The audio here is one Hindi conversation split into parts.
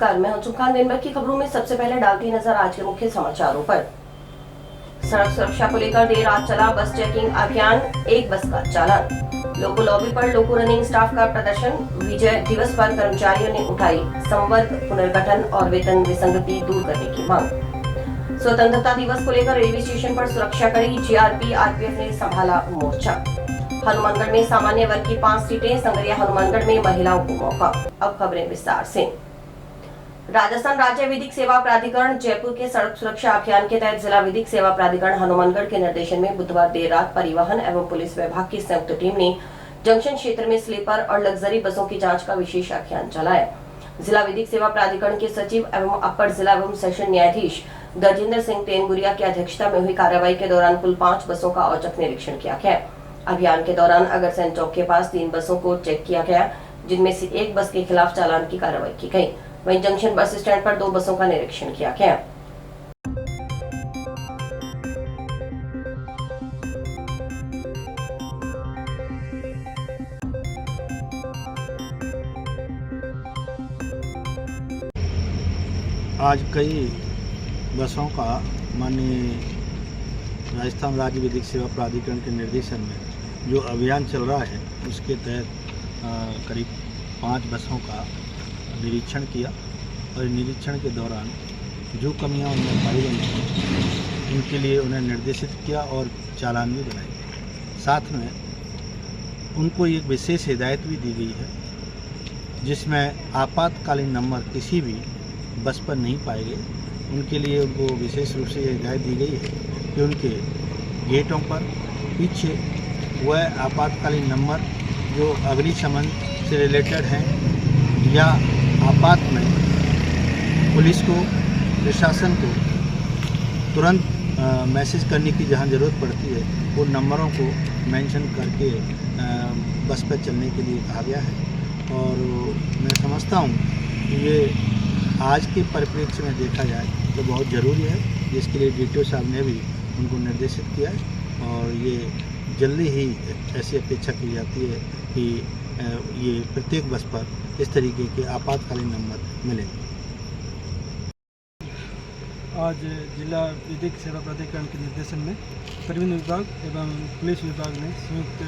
नमस्कार, मैं हूं चुमखान। दिन भर की खबरों में सबसे पहले डालती नजर आज के मुख्य समाचारों पर। सड़क सुरक्षा को लेकर देर रात चला बस चेकिंग अभियान, एक बस का चालान। लोको लॉबी पर लोको रनिंग स्टाफ का प्रदर्शन। विजय दिवस पर कर्मचारियों ने उठाई संवर्ग पुनर्गठन और वेतन विसंगति दूर करने की मांग। स्वतंत्रता दिवस को लेकर रेलवे स्टेशन पर सुरक्षा कड़ी, जीआरपी आरपीएफ ने संभाला मोर्चा। हनुमानगढ़ में सामान्य वर्ग की 5 सीटें, संगरिया हनुमानगढ़ में महिलाओं को मौका। अब खबरें विस्तार से। राजस्थान राज्य विधिक सेवा प्राधिकरण जयपुर के सड़क सुरक्षा अभियान के तहत जिला विधिक सेवा प्राधिकरण हनुमानगढ़ के निर्देशन में बुधवार देर रात परिवहन एवं पुलिस विभाग की संयुक्त टीम ने जंक्शन क्षेत्र में स्लीपर और लग्जरी बसों की जांच का विशेष अभियान चलाया। जिला विधिक सेवा प्राधिकरण के सचिव एवं अपर जिला एवं सेशन न्यायाधीश गजेंद्र सिंह तेनगुरिया की अध्यक्षता में हुई कार्रवाई के दौरान कुल 5 बसों का औचक निरीक्षण किया गया। अभियान के दौरान अगरसैन चौक के पास 3 बसों को चेक किया गया, जिनमें से एक बस के खिलाफ चालान की कार्रवाई की गई। वहीं जंक्शन बस स्टैंड पर 2 बसों का निरीक्षण किया गया। आज कई बसों का माननीय राजस्थान राज्य विधिक सेवा प्राधिकरण के निर्देशन में जो अभियान चल रहा है उसके तहत करीब 5 बसों का निरीक्षण किया और निरीक्षण के दौरान जो कमियां उनमें पाई गई उनके लिए उन्हें निर्देशित किया और चालान भी बनाए। साथ में उनको एक विशेष हिदायत भी दी गई है जिसमें आपातकालीन नंबर किसी भी बस पर नहीं पाए गए। उनके लिए उनको विशेष रूप से हिदायत दी गई है कि उनके गेटों पर पीछे वह आपातकालीन नंबर जो अग्निशमन से रिलेटेड हैं या आपात में पुलिस को प्रशासन को तुरंत मैसेज करने की जहां ज़रूरत पड़ती है वो नंबरों को मेंशन करके बस पर चलने के लिए कहा गया है। और मैं समझता हूं कि ये आज के परिप्रेक्ष्य में देखा जाए तो बहुत ज़रूरी है, जिसके लिए डीटीओ साहब ने भी उनको निर्देशित किया है और ये जल्दी ही ऐसी अपेक्षा की जाती है कि ये प्रत्येक बस पर इस तरीके के आपातकालीन नंबर मिलेंगे। आज जिला विधिक सेवा प्राधिकरण के निर्देशन में परिवहन विभाग एवं पुलिस विभाग ने संयुक्त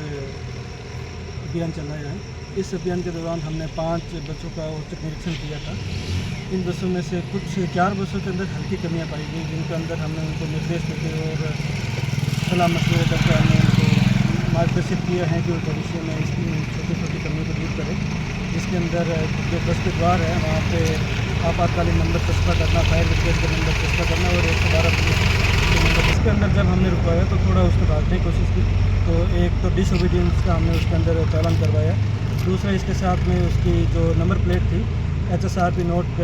अभियान चलाया है। इस अभियान के दौरान हमने 5 बसों का औचक निरीक्षण किया था। इन बसों में से कुछ 4 बसों के अंदर हल्की कमियां पाई गई, जिनके अंदर हमने उनको निर्देश देते और सलाह मशवरे करके हमने उनको मार्गदर्शित किया है कि वो भविष्य में इसकी छोटी छोटी कमियों को दूर करें। जिसके अंदर जो बस के द्वार है वहाँ पे आपातकालीन नंबर चस्पा करना, फायर ब्रिगेड का नंबर चस्पा करना और 112 पुलिस के नंबर। इसके अंदर जब हमने रुकवाया तो थोड़ा उसको भागने की कोशिश की, तो एक तो डिसओबीडियंस का हमने उसके अंदर चालान करवाया। दूसरा इसके साथ में उसकी जो नंबर प्लेट थी HSRP नोट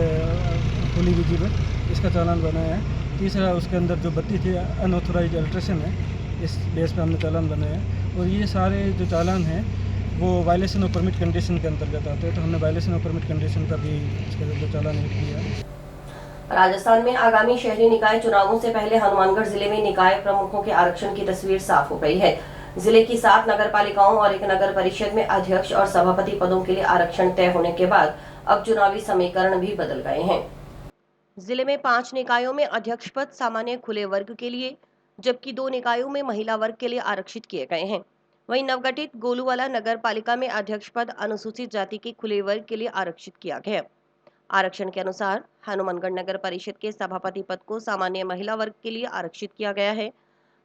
फुली विजिबल, इसका चालान बनाया है। तीसरा उसके अंदर जो बत्ती थी अनऑथोराइज अल्ट्रेशन है, इस बेस पे हमने चालान बनाया है। और ये सारे जो चालान हैं वो वायलेशन ऑफ परमिट कंडीशन के अंतर्गत आते हैं, तो हमने वायलेशन ऑफ परमिट कंडीशन का भी इसके अंदर चालान किया है। राजस्थान में आगामी शहरी निकाय चुनावों से पहले हनुमानगढ़ जिले में निकाय प्रमुखों के आरक्षण की तस्वीर साफ हो गई है। जिले की 7 नगर पालिकाओं और एक नगर परिषद में अध्यक्ष और सभापति पदों के लिए आरक्षण तय होने के बाद अब चुनावी समीकरण भी बदल गए हैं। जिले में 5 निकायों में अध्यक्ष पद सामान्य खुले वर्ग के लिए, जबकि 2 निकायों में महिला वर्ग के लिए आरक्षित किए गए हैं। वहीं नवगठित गोलूवाला नगर पालिका में अध्यक्ष पद अनुसूचित जाति के खुले वर्ग के लिए आरक्षित किया गया। आरक्षण के अनुसार हनुमानगढ़ नगर परिषद के सभापति पद को सामान्य महिला वर्ग के लिए आरक्षित किया गया है।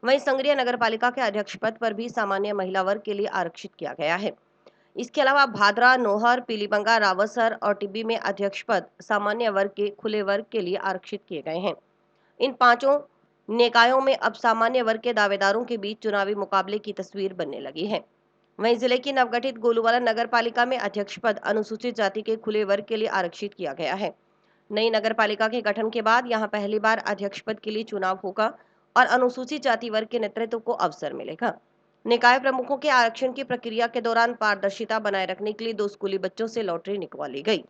वहीं संगरिया नगर पालिका के अध्यक्ष पद पर भी सामान्य महिला वर्ग के लिए आरक्षित किया गया है। इसके अलावा भादरा, नोहर, पीलीबंगा, रावतसर और टिब्बी में अध्यक्ष पद सामान्य वर्ग के खुले वर्ग के लिए आरक्षित किए गए हैं। इन 5 निकायों में अब सामान्य वर्ग के दावेदारों के बीच चुनावी मुकाबले की तस्वीर बनने लगी है। वहीं जिले की नवगठित गोलूवाला नगर पालिका में अध्यक्ष पद अनुसूचित जाति के खुले वर्ग के लिए आरक्षित किया गया है। नई नगर पालिका के गठन के बाद यहां पहली बार अध्यक्ष पद के लिए चुनाव होगा और अनुसूचित जाति वर्ग के नेतृत्व को अवसर मिलेगा। निकाय प्रमुखों के आरक्षण की प्रक्रिया के दौरान पारदर्शिता बनाए रखने के लिए 2 स्कूली बच्चों से लॉटरी निकलवा गई।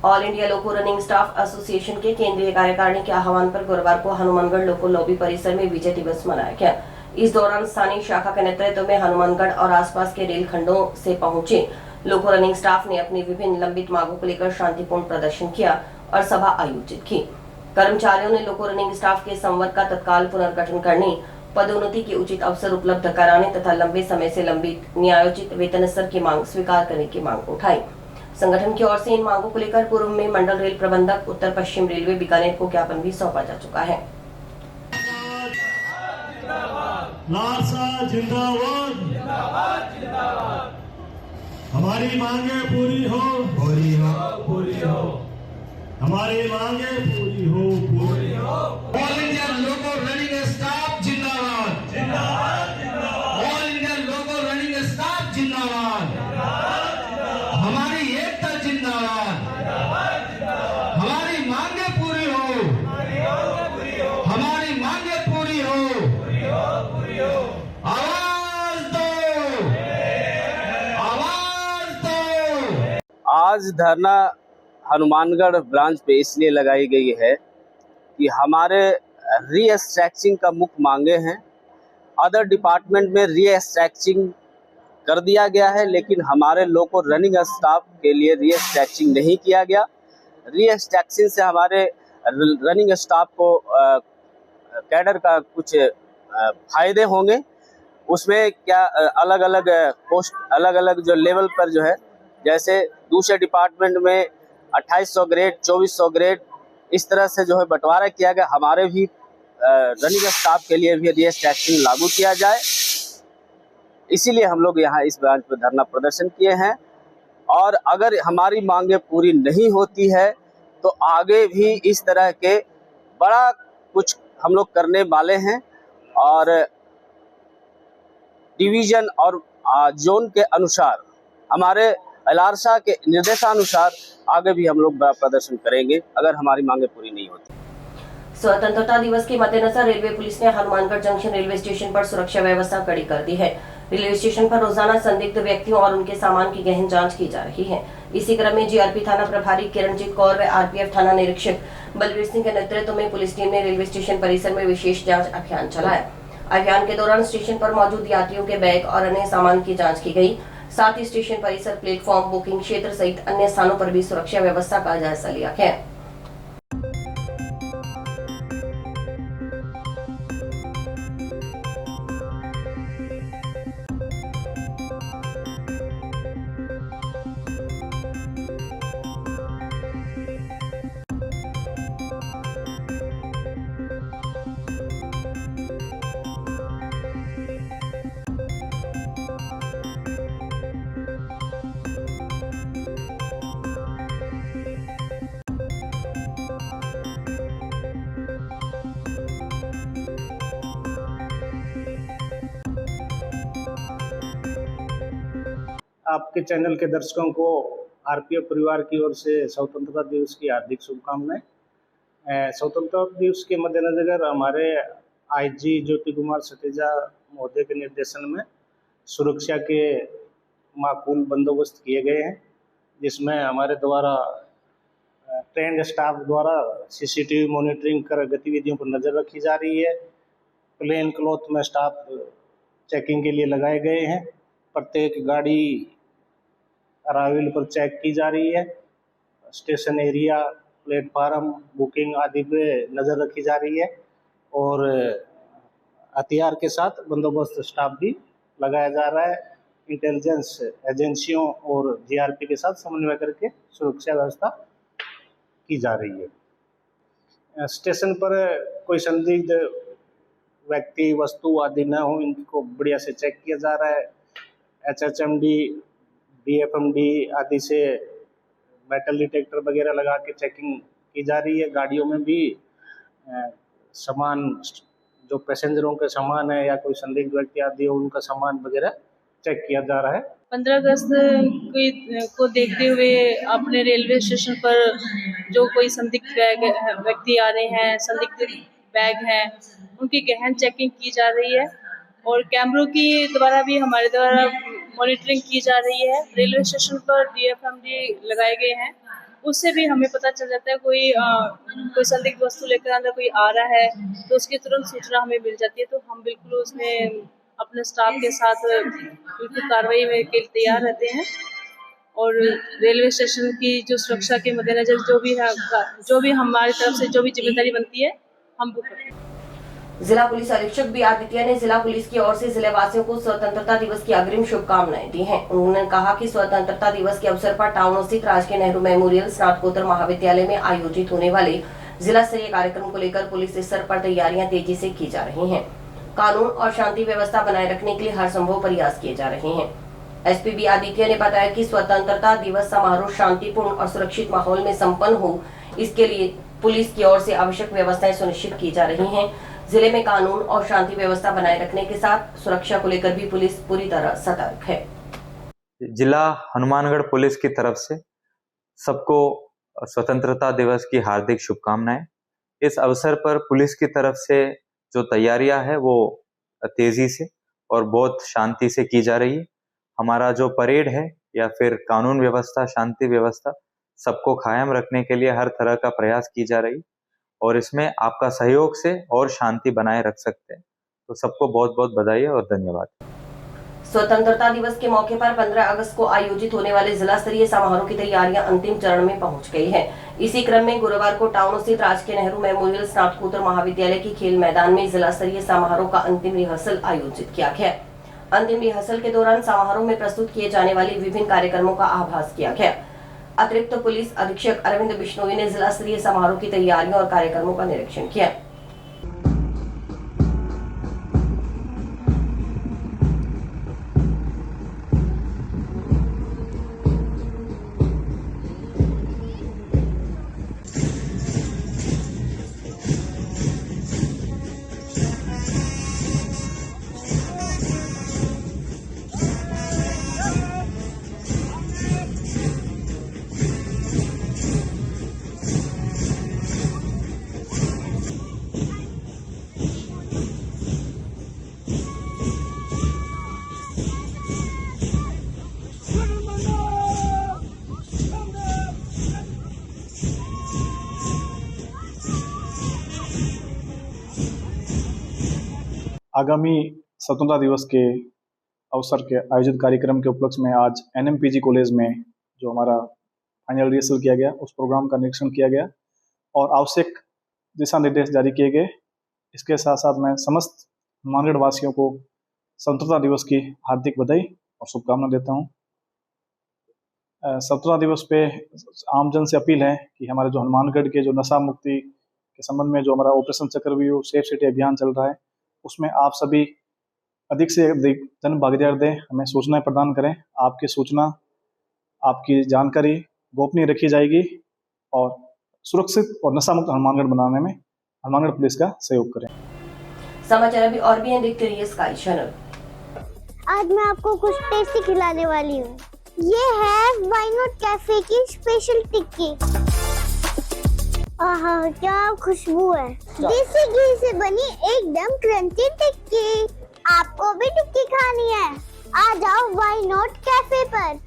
ऑल इंडिया लोको रनिंग स्टाफ एसोसिएशन के केंद्रीय कार्यकारिणी के आह्वान पर गुरुवार को हनुमानगढ़ लोको लॉबी परिसर में विजय दिवस मनाया गया। इस दौरान स्थानीय शाखा के नेतृत्व में हनुमानगढ़ और आसपास के रेलखंडों से पहुंचे लोको रनिंग स्टाफ ने अपनी विभिन्न लंबित मांगों को लेकर शांतिपूर्ण प्रदर्शन किया और सभा आयोजित की। कर्मचारियों ने लोको रनिंग स्टाफ के संवर्ग का तत्काल पुनर्गठन करने, पदोन्नति के उचित अवसर उपलब्ध कराने तथा लंबे समय से लंबित न्यायोचित वेतन स्तर की मांग स्वीकार करने की मांग उठाई। संगठन की ओर से इन मांगों को लेकर पूर्व में मंडल रेल प्रबंधक उत्तर पश्चिम रेलवे बीकानेर को ज्ञापन भी सौंपा जा चुका है। लालसा जिंदाबाद, हमारी मांगे पूरी हो, पूरी हो, पूरी हो, हमारी मांगे पूरी हो, पूरी हो। ऑल इंडिया लोको रनिंग स्टाफ जिंदाबाद, जिंदाबाद, जिंदाबाद। ऑल इंडिया लोको रनिंग स्टाफ जिंदाबाद, जिंदाबाद, जिंदाबाद। हमारी एकता जिंदाबाद, जिंदाबाद, जिंदाबाद। हमारी मांगे पूरी हो, पूरी हो, हमारी मांगे पूरी हो, पूरी हो, पूरी हो। आवाज दो, आवाज दो। आज धरना हनुमानगढ़ ब्रांच पे इसलिए लगाई गई है कि हमारे रीस्ट्रक्चरिंग का मुख्य मांगे हैं। अदर डिपार्टमेंट में रीस्ट्रक्चरिंग कर दिया गया है, लेकिन हमारे लोको रनिंग स्टाफ के लिए रीस्ट्रक्चरिंग नहीं किया गया। रीस्ट्रक्चरिंग से हमारे रनिंग स्टाफ को कैडर का कुछ फायदे होंगे। उसमें क्या अलग अलग पोस्ट, अलग अलग जो लेवल पर जो है, जैसे दूसरे डिपार्टमेंट में 2800 ग्रेड, 2400 ग्रेड, इस तरह से जो है बंटवारा किया गया। हमारे भी रनिंग स्टाफ के लिए भी रीस्ट्रक्चरिंग लागू किया जाए, इसीलिए हम लोग यहाँ इस ब्रांच पर धरना प्रदर्शन किए हैं। और अगर हमारी मांगे पूरी नहीं होती है तो आगे भी इस तरह के बड़ा कुछ हम लोग करने वाले हैं और डिवीजन और जोन के अनुसार, हमारे लालसा के निर्देशानुसार आगे भी हम लोग बड़ा प्रदर्शन करेंगे अगर हमारी मांगे पूरी नहीं होती। स्वतंत्रता दिवस के मद्देनजर रेलवे पुलिस ने हनुमानगढ़ जंक्शन रेलवे स्टेशन पर सुरक्षा व्यवस्था कड़ी कर दी है। रेलवे स्टेशन पर रोजाना संदिग्ध व्यक्तियों और उनके सामान की गहन जांच की जा रही है। इसी क्रम में जीआरपी थाना प्रभारी किरणजीत कौर व आरपीएफ थाना निरीक्षक बलवीर सिंह के नेतृत्व में पुलिस टीम ने रेलवे स्टेशन परिसर में विशेष जाँच अभियान चलाया। अभियान के दौरान स्टेशन पर मौजूद यात्रियों के बैग और अन्य सामान की जाँच की गयी। साथ ही स्टेशन परिसर, प्लेटफॉर्म, बुकिंग क्षेत्र सहित अन्य स्थानों पर भी सुरक्षा व्यवस्था का जायजा लिया गया। आपके चैनल के दर्शकों को आरपीएफ परिवार की ओर से स्वतंत्रता दिवस की हार्दिक शुभकामनाएं। स्वतंत्रता दिवस के मद्देनजर हमारे आईजी ज्योति कुमार सतेजा महोदय के निर्देशन में सुरक्षा के माकूल बंदोबस्त किए गए हैं, जिसमें हमारे द्वारा ट्रेंड स्टाफ द्वारा सीसीटीवी मॉनिटरिंग कर गतिविधियों पर नज़र रखी जा रही है। प्लेन क्लॉथ में स्टाफ चेकिंग के लिए लगाए गए हैं। प्रत्येक गाड़ी अराइवल पर चेक की जा रही है। स्टेशन एरिया, प्लेटफार्म, बुकिंग आदि पे नज़र रखी जा रही है और हथियार के साथ बंदोबस्त स्टाफ भी लगाया जा रहा है। इंटेलिजेंस एजेंसियों और जीआरपी के साथ समन्वय करके सुरक्षा व्यवस्था की जा रही है। स्टेशन पर कोई संदिग्ध व्यक्ति, वस्तु आदि न हो, इनको बढ़िया से चेक किया जा रहा है। HHMD, DFMD आदि से मेटल डिटेक्टर वगैरह लगा के चेकिंग की जा रही है। गाड़ियों में भी सामान, जो पैसेंजरों के सामान है या कोई संदिग्ध व्यक्ति आदि हो, उनका सामान वगैरह चेक किया जा रहा है। 15 अगस्त को देखते हुए अपने रेलवे स्टेशन पर जो कोई संदिग्ध व्यक्ति आ रहे हैं, संदिग्ध बैग हैं, उनकी गहन चेकिंग की जा रही है और कैमरों की द्वारा भी हमारे द्वारा मॉनिटरिंग की जा रही है। रेलवे स्टेशन पर DFMD लगाए गए हैं, उससे भी हमें पता चल जाता है कोई संदिग्ध वस्तु लेकर अंदर कोई आ रहा है तो उसकी तुरंत सूचना हमें मिल जाती है। तो हम बिल्कुल उसमें अपने स्टाफ के साथ बिल्कुल कार्रवाई में के लिए तैयार रहते हैं और रेलवे स्टेशन की जो सुरक्षा के मद्देनजर जो भी हमारी तरफ से जो भी जिम्मेदारी बनती है हम वो करते हैं। जिला पुलिस अधीक्षक बी आदित्य ने जिला पुलिस की ओर से जिले वासियों को स्वतंत्रता दिवस की अग्रिम शुभकामनाएं दी हैं। उन्होंने कहा कि स्वतंत्रता दिवस के अवसर पर टाउन स्थित राजकीय नेहरू मेमोरियल स्नातकोत्तर महाविद्यालय में आयोजित होने वाले जिला स्तरीय कार्यक्रम को लेकर पुलिस स्तर पर तैयारियां तेजी से की जा रही हैं। कानून और शांति व्यवस्था बनाए रखने के लिए हर संभव प्रयास किए जा रहे हैं। एसपी बी आदित्य ने बताया कि स्वतंत्रता दिवस समारोह शांतिपूर्ण और सुरक्षित माहौल में संपन्न हो, इसके लिए पुलिस की ओर से आवश्यक व्यवस्थाएं सुनिश्चित की जा रही हैं। जिले में कानून और शांति व्यवस्था बनाए रखने के साथ सुरक्षा को लेकर भी पुलिस पूरी तरह सतर्क है। जिला हनुमानगढ़ पुलिस की तरफ से सबको स्वतंत्रता दिवस की हार्दिक शुभकामनाएं। इस अवसर पर पुलिस की तरफ से जो तैयारियां है वो तेजी से और बहुत शांति से की जा रही है। हमारा जो परेड है या फिर कानून व्यवस्था, शांति व्यवस्था सबको कायम रखने के लिए हर तरह का प्रयास की जा रही है और इसमें आपका सहयोग से और शांति बनाए रख सकते हैं। तो सबको बहुत बहुत बधाई और धन्यवाद। स्वतंत्रता दिवस के मौके पर 15 अगस्त को आयोजित होने वाले जिला स्तरीय समारोह की तैयारियां अंतिम चरण में पहुंच गई है। इसी क्रम में गुरुवार को टाउन स्थित राजकीय नेहरू मेमोरियल स्नातकोत्तर महाविद्यालय के खेल मैदान में जिला स्तरीय समारोह का अंतिम रिहर्सल आयोजित किया गया। अंतिम रिहर्सल के दौरान समारोह में प्रस्तुत किए जाने वाले विभिन्न कार्यक्रमों का आभास किया गया। अतिरिक्त पुलिस अधीक्षक अरविंद बिश्नोई ने जिला स्तरीय समारोह की तैयारियों और कार्यक्रमों का निरीक्षण किया। आगामी स्वतंत्रता दिवस के अवसर के आयोजित कार्यक्रम के उपलक्ष्य में आज एनएमपीजी कॉलेज में जो हमारा फाइनल रिहर्सल किया गया, उस प्रोग्राम का निरीक्षण किया गया और आवश्यक दिशा निर्देश जारी किए गए। इसके साथ साथ मैं समस्त हनुमानगढ़ वासियों को स्वतंत्रता दिवस की हार्दिक बधाई और शुभकामना देता हूँ। स्वतंत्रता दिवस पे आमजन से अपील है कि हमारे जो हनुमानगढ़ के जो नशा मुक्ति के संबंध में जो हमारा ऑपरेशन चक्रव्यूह सेफ सिटी अभियान चल रहा है, उसमें आप सभी अधिक से अधिक जन भागीदारी दें, हमें सूचनाएं प्रदान करें। आपकी सूचना, आपकी जानकारी गोपनीय रखी जाएगी और सुरक्षित और नशा मुक्त हनुमानगढ़ बनाने में हनुमानगढ़ पुलिस का सहयोग करें। समाचार अभी और भी हैं, देखते रहिए स्काई चैनल। आज मैं आपको कुछ टेस्टी खिलाने वाली हूँ। ये है व्हाई नॉट कैफे की स्पेशल टिक्की। आहा, क्या खुशबू है। देसी घी से बनी एकदम क्रंची टिक्की। आपको भी टिक्की खानी है? आ जाओ व्हाई नॉट कैफे पर।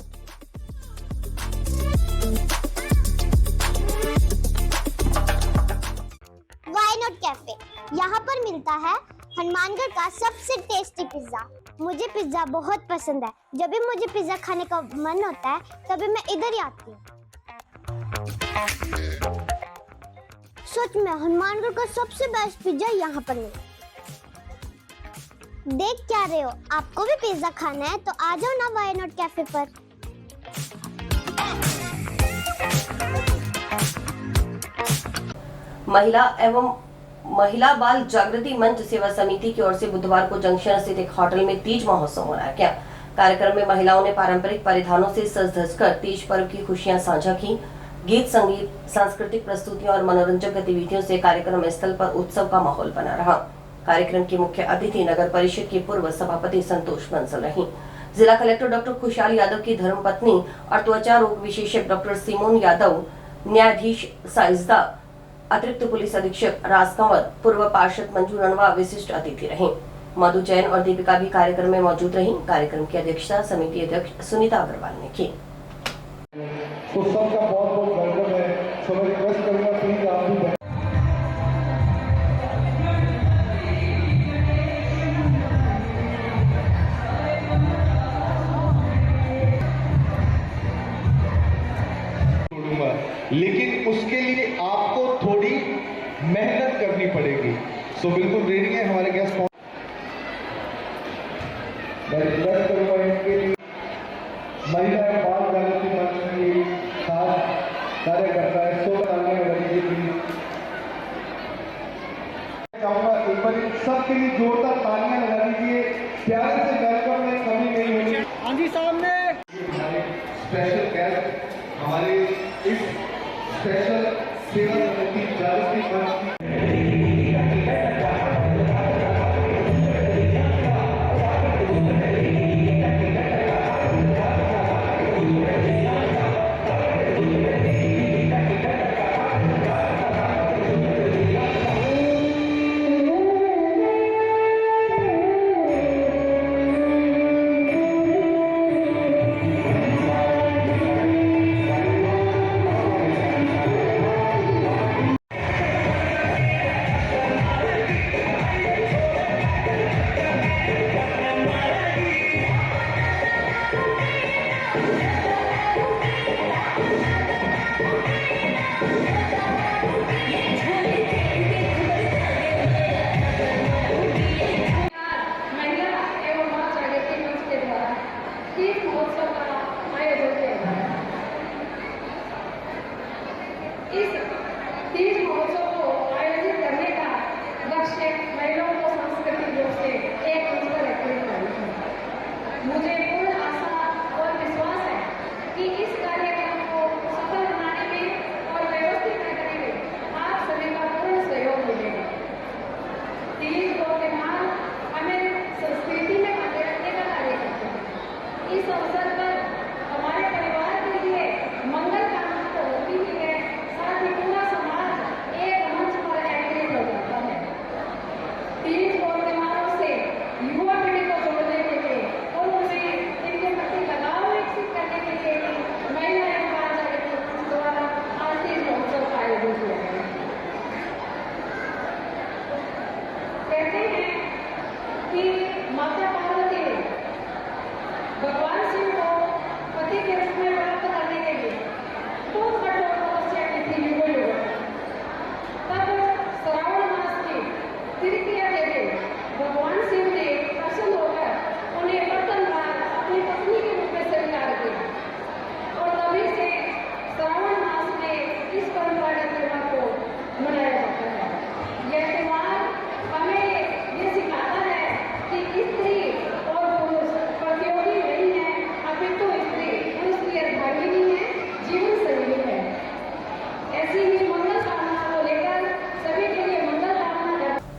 व्हाई नॉट कैफे, यहाँ पर मिलता है हनुमानगढ़ का सबसे टेस्टी पिज्जा। मुझे पिज्जा बहुत पसंद है। जब भी मुझे पिज्जा खाने का मन होता है तभी मैं इधर ही आती हूँ। सच में हनुमानगढ़ का सबसे बेस्ट पिज्जा यहाँ पर मिलता है। देख क्या रहे हो? आपको भी पिज्जा खाना है तो आ जाओ ना व्हाई नॉट कैफे पर। महिला बाल जागृति मंच सेवा समिति की ओर से बुधवार को जंक्शन स्थित एक होटल में तीज महोत्सव मनाया गया। कार्यक्रम में महिलाओं ने पारंपरिक परिधानों से सज धजकर तीज पर्व की खुशियां साझा की। गीत, संगीत, सांस्कृतिक प्रस्तुतियों और मनोरंजक गतिविधियों से कार्यक्रम स्थल पर उत्सव का माहौल बना रहा। कार्यक्रम की मुख्य अतिथि नगर परिषद की पूर्व सभापति संतोष बंसल रही। जिला कलेक्टर डॉक्टर खुशहाल यादव की धर्मपत्नी और त्वचा रोग विशेषज्ञ डॉक्टर सिमोन यादव, न्यायाधीश साइजदा, अतिरिक्त पुलिस अधीक्षक राज कंवर, पूर्व पार्षद मंजू रणवा विशिष्ट अतिथि रहे। मधु जैन और दीपिका भी कार्यक्रम में मौजूद रही। कार्यक्रम की अध्यक्षता समिति अध्यक्ष सुनीता अग्रवाल ने की। सबका बहुत बहुत वेलकम है। सो मैं रिक्वेस्ट करूंगा प्लीज आप भी 10 करोड़ इनके महिला एवं बाल जागृति मंच की खास कार्यकर्ता है चाहूंगा एक बार सबके लिए जोरदार तालियां लगा दीजिए। प्यारे से कार्यक्रम में कमी नहीं होगी। हाँ जी सामने हमारे स्पेशल गेस्ट हमारे इस स्पेशल सेवा समिति जागृति मंच की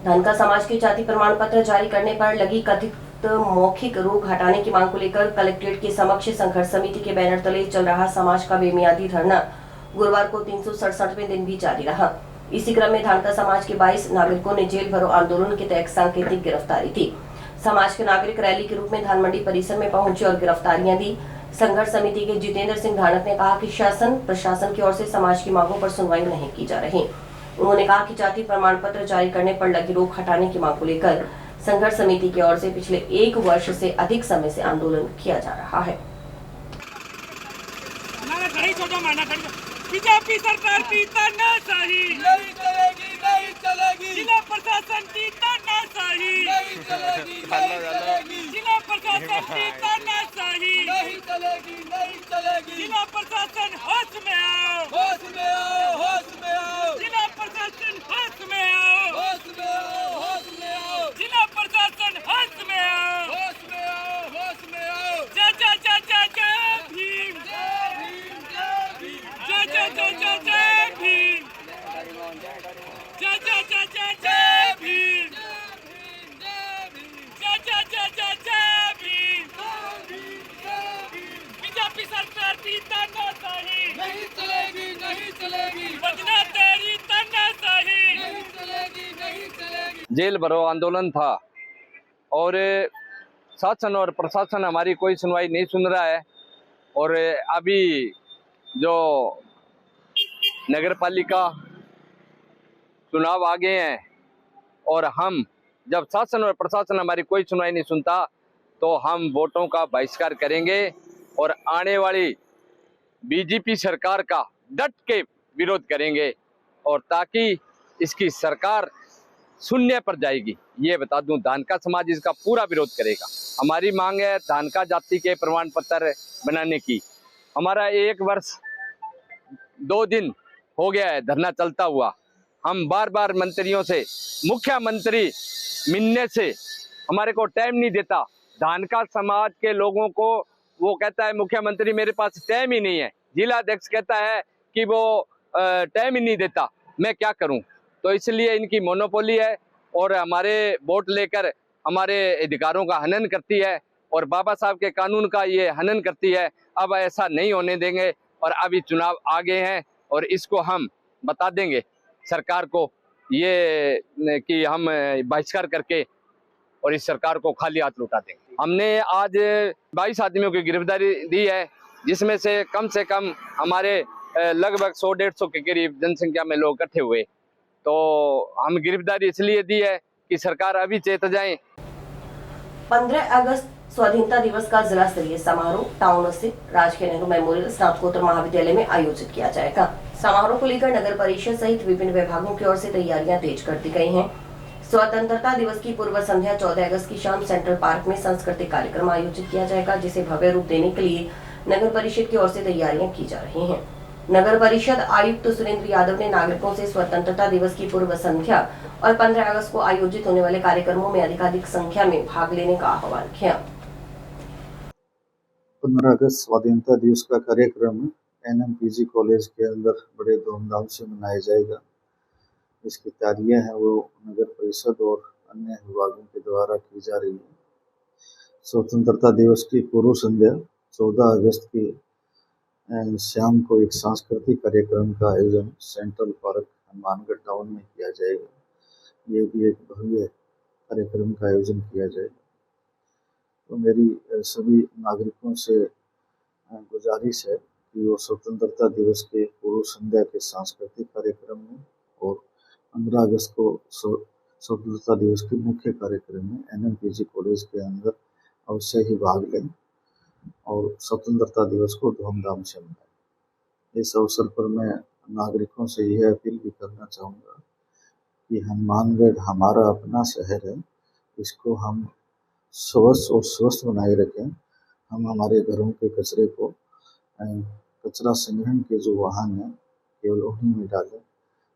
धनका समाज के जाति प्रमाण पत्र जारी करने पर लगी कथित मौखिक रोक हटाने की मांग को लेकर कलेक्ट्रेट के समक्ष संघर्ष समिति के बैनर तले चल रहा समाज का बेमियादी धरना गुरुवार को 367वें दिन भी जारी रहा। इसी क्रम में धनका समाज के 22 नागरिकों ने जेल भरो आंदोलन के तहत सांकेतिक गिरफ्तारी दी। समाज के नागरिक रैली के रूप में धानमंडी परिसर में पहुंचे और गिरफ्तारियां दी। संघर्ष समिति के जितेंद्र सिंह धानक ने कहा कि शासन प्रशासन की ओर से समाज की मांगों पर सुनवाई नहीं की जा रही। उन्होंने कहा कि जाति प्रमाण पत्र जारी करने पर लगी रोक हटाने की मांग को लेकर संघर्ष समिति की ओर से पिछले 1 वर्ष से अधिक समय से आंदोलन किया जा रहा है। बीजेपी सरकार की तानाशाही नहीं चलेगी, नहीं चलेगी। जिला प्रशासन की तानाशाही नहीं चलेगी, नहीं चलेगी। जिला प्रशासन की तानाशाही नहीं चलेगी, नहीं चलेगी। जिला प्रशासन होश में आओ, होश में आओ, होश में आओ। जिला प्रशासन होश में आओ, होश में आओ, होश में आओ। जिला प्रशासन होश में आओ, होश में आओ, होश में आओ। जय जय जय जय जय भीम, जय भीम, जय भीम। जय जय जय जय जय भीम, जय जय जय जय जय भीम, जय जय जय जय जय भीम। बीजेपी सरकार की तानाशाही नहीं चलेगी, नहीं चलेगी। बजना तेरी तानाशाही नहीं चलेगी, नहीं चलेगी। जेल भरो आंदोलन था और शासन और प्रशासन हमारी कोई सुनवाई नहीं सुन रहा है। और अभी जो नगर पालिका चुनाव आ गए हैं और हम जब शासन और प्रशासन हमारी कोई सुनवाई नहीं सुनता तो हम वोटों का बहिष्कार करेंगे और आने वाली बीजेपी सरकार का डट के विरोध करेंगे और ताकि इसकी सरकार शून्य पर जाएगी। ये बता दूं, धानका समाज इसका पूरा विरोध करेगा। हमारी मांग है धानका जाति के प्रमाण पत्र बनाने की। हमारा 1 वर्ष 2 दिन हो गया है धरना चलता हुआ। हम बार बार मंत्रियों से, मुख्यमंत्री मिलने से हमारे को टाइम नहीं देता। धानका समाज के लोगों को वो कहता है मुख्यमंत्री मेरे पास टाइम ही नहीं है। जिला अध्यक्ष कहता है कि वो टाइम ही नहीं देता। मैं क्या करूं? तो इसलिए इनकी मोनोपोली है और हमारे वोट लेकर हमारे अधिकारों का हनन करती है और बाबा साहब के कानून का ये हनन करती है। अब ऐसा नहीं होने देंगे और अभी चुनाव आ गए हैं और इसको हम बता देंगे सरकार को ये कि हम बहिष्कार करके और इस सरकार को खाली हाथ लौटा देंगे। हमने आज 22 आदमियों की गिरफ्तारी दी है, जिसमें से कम हमारे लगभग 100-150 के करीब जनसंख्या में लोग इकट्ठे हुए। तो हम गिरफ्तारी इसलिए दी है कि सरकार अभी चेत जाए। 15 अगस्त स्वाधीनता दिवस का जिला स्तरीय समारोह टाउन स्थित राजकीय नेहरू मेमोरियल स्नातकोत्तर महाविद्यालय में आयोजित किया जाएगा। समारोह को लेकर नगर परिषद सहित विभिन्न विभागों की ओर से तैयारियां तेज कर दी गई हैं। स्वतंत्रता दिवस की पूर्व संध्या 14 अगस्त की शाम सेंट्रल पार्क में सांस्कृतिक कार्यक्रम आयोजित किया जाएगा, जिसे भव्य रूप देने के लिए नगर परिषद की ओर से तैयारियां की जा रही हैं। नगर परिषद आयुक्त सुरेंद्र यादव ने नागरिकों से स्वतंत्रता दिवस की पूर्व संध्या और 15 अगस्त को आयोजित होने वाले कार्यक्रमों में अधिकाधिक संख्या में भाग लेने का आह्वान किया। 15 अगस्त स्वाधीनता दिवस का कार्यक्रम NMPG कॉलेज के अंदर बड़े धूमधाम से मनाया जाएगा। इसकी तैयारियां हैं वो नगर परिषद और अन्य विभागों के द्वारा की जा रही है। स्वतंत्रता दिवस की पूर्व संध्या 14 अगस्त की शाम को एक सांस्कृतिक कार्यक्रम का आयोजन सेंट्रल पार्क हनुमानगढ़ टाउन में किया जाएगा। ये भी एक भव्य कार्यक्रम का आयोजन किया जाएगा। तो मेरी सभी नागरिकों से गुजारिश है कि वो स्वतंत्रता दिवस के पूर्व संध्या के सांस्कृतिक कार्यक्रम में और 15 अगस्त को स्वतंत्रता दिवस के मुख्य कार्यक्रम में NMPG कॉलेज के अंदर अवश्य ही भाग लें और स्वतंत्रता दिवस को धूमधाम से मनाएं। इस अवसर पर मैं नागरिकों से यह अपील भी करना चाहूँगा कि हनुमानगढ़ हमारा अपना शहर है, इसको हम स्वच्छ और स्वस्थ बनाए रखें। हम हमारे घरों के कचरे को कचरा संग्रहण के जो वाहन हैं केवल उन्हीं में डालें।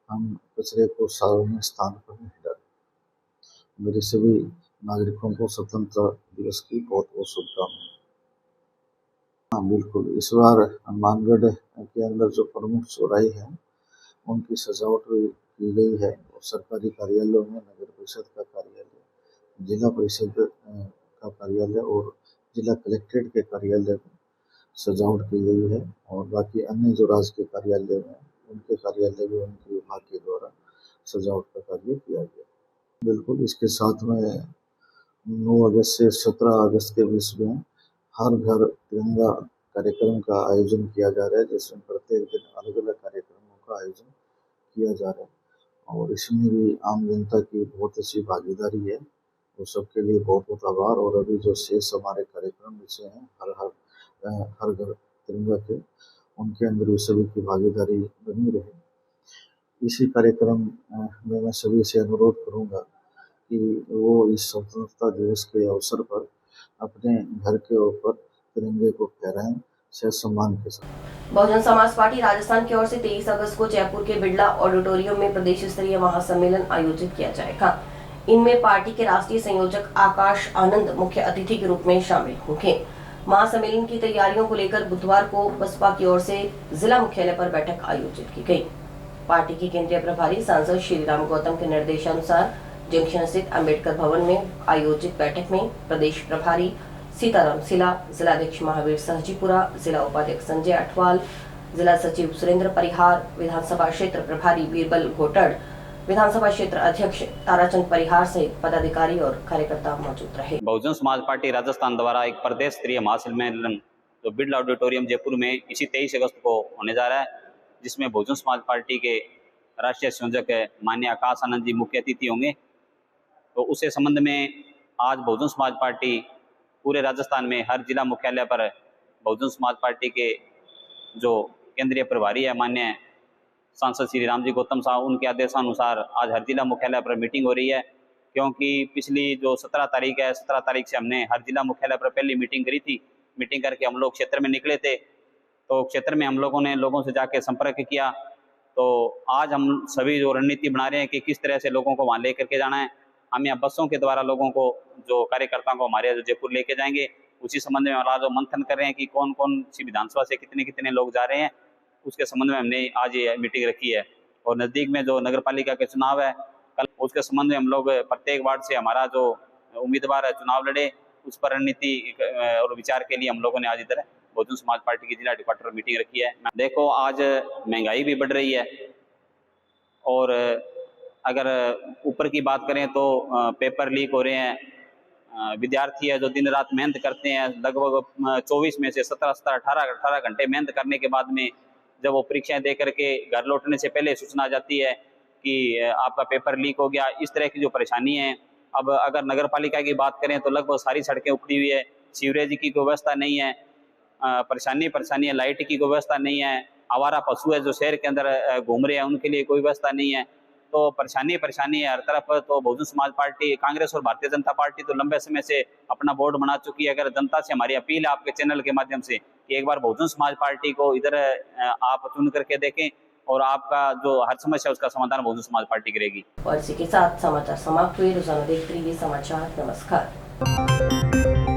हम कचरे को सार्वजनिक स्थान पर नहीं डालें। मेरे सभी नागरिकों को स्वतंत्रता दिवस की बहुत बहुत शुभकामनाएं। हाँ बिल्कुल, इस बार हनुमानगढ़ के अंदर जो प्रमुख चौराहे हैं उनकी सजावट की गई है और सरकारी कार्यालयों में नगर परिषद का कार्यालय, जिला परिषद का कार्यालय और जिला कलेक्ट्रेट के कार्यालय में सजावट की गई है और बाकी अन्य जो राज्य के कार्यालय में उनके कार्यालय में उनके विभाग के द्वारा सजावट का कार्य किया गया। बिल्कुल, इसके साथ में 9 अगस्त से 17 अगस्त के बीच में हर घर तिरंगा कार्यक्रम का आयोजन किया जा रहा है, जिसमें प्रत्येक दिन अलग अलग कार्यक्रमों का आयोजन किया जा रहा है और इसमें भी आम जनता की बहुत अच्छी भागीदारी है। तो सबके लिए बहुत बहुत आभार। और अभी जो शेष हमारे कार्यक्रम बचे हैं हर घर तिरंगा के, उनके अंदर भी सभी की भागीदारी बनी रहे। इसी कार्यक्रम में मैं सभी से अनुरोध करूंगा कि वो इस स्वतंत्रता दिवस के अवसर पर अपने घर के ऊपर तिरंगे को फहराएं सम्मान के साथ। बहुजन समाज पार्टी राजस्थान की ओर से 23 अगस्त को जयपुर के बिरला ऑडिटोरियम में प्रदेश स्तरीय महासम्मेलन आयोजित किया जाएगा। इनमें पार्टी के राष्ट्रीय संयोजक आकाश आनंद मुख्य अतिथि के रूप में शामिल होंगे। महासम्मेलन की तैयारियों को लेकर बुधवार को बसपा की ओर से जिला मुख्यालय पर बैठक आयोजित की गई। पार्टी के केंद्रीय प्रभारी सांसद श्रीराम गौतम के निर्देशानुसार जंक्शन स्थित अम्बेडकर भवन में आयोजित बैठक में प्रदेश प्रभारी सीताराम सिला, जिलाध्यक्ष महावीर सहजीपुरा, जिला उपाध्यक्ष संजय अठवाल, जिला सचिव सुरेंद्र परिहार, विधानसभा क्षेत्र प्रभारी बीरबल घोटड़, विधानसभा क्षेत्र अध्यक्ष ताराचंद परिहार सहित पदाधिकारी और कार्यकर्ता मौजूद रहे। बहुजन समाज पार्टी राजस्थान द्वारा एक प्रदेश स्तरीय महासम्मेलन जो बिरला ऑडिटोरियम जयपुर में इसी 23 अगस्त को होने जा रहा है, जिसमें बहुजन समाज पार्टी के राष्ट्रीय संयोजक माननीय आकाश आनंद जी मुख्य अतिथि होंगे। तो उसे संबंध में आज बहुजन समाज पार्टी पूरे राजस्थान में हर जिला मुख्यालय पर बहुजन समाज पार्टी के जो केंद्रीय प्रभारी है माननीय सांसद श्री रामजी गौतम साहब, उनके आदेशानुसार आज हर जिला मुख्यालय पर मीटिंग हो रही है। क्योंकि पिछली जो 17 तारीख है, 17 तारीख से हमने हर जिला मुख्यालय पर पहली मीटिंग करी थी। मीटिंग करके हम लोग क्षेत्र में निकले थे, तो क्षेत्र में हम लोगों ने लोगों से जाके संपर्क किया। तो आज हम सभी जो रणनीति बना रहे हैं कि किस तरह से लोगों को वहाँ लेकर के जाना है। हम यहाँ बसों के द्वारा लोगों को, जो कार्यकर्ताओं को हमारे जो जयपुर लेके जाएंगे, उसी संबंध में आज मंथन कर रहे हैं कि कौन कौन सी विधानसभा से कितने कितने लोग जा रहे हैं। उसके संबंध में हमने आज ये मीटिंग रखी है। और नज़दीक में जो नगर पालिका के चुनाव है कल, उसके संबंध में हम लोग प्रत्येक वार्ड से हमारा जो उम्मीदवार है चुनाव लड़े, उस पर रणनीति और विचार के लिए हम लोगों ने आज इधर बहुजन समाज पार्टी की जिला हेडक्वार्टर पर मीटिंग रखी है। देखो, आज महंगाई भी बढ़ रही है और अगर ऊपर की बात करें तो पेपर लीक हो रहे हैं। विद्यार्थी है जो दिन रात मेहनत करते हैं, लगभग 24 में से 17-18 घंटे मेहनत करने के बाद में जब वो परीक्षाएं दे करके घर लौटने से पहले सूचना आ जाती है कि आपका पेपर लीक हो गया। इस तरह की जो परेशानी है, अब अगर नगर पालिका की बात करें तो लगभग सारी सड़कें उखड़ी हुई है, सीवरेज की कोई व्यवस्था नहीं है, परेशानी है, लाइट की कोई व्यवस्था नहीं है, आवारा पशु है जो शहर के अंदर घूम रहे हैं उनके लिए कोई व्यवस्था नहीं है। तो परेशानी है हर तरफ। तो बहुजन समाज पार्टी, कांग्रेस और भारतीय जनता पार्टी तो लंबे समय से अपना बोर्ड बना चुकी है। अगर जनता से हमारी अपील है आपके चैनल के माध्यम से कि एक बार बहुजन समाज पार्टी को इधर आप चुन करके देखें और आपका जो हर समस्या उसका समाधान बहुजन समाज पार्टी करेगी। और इसी के साथ समाचार समाप्त हुए। रोजाना देखते रहिए समाचार। नमस्कार।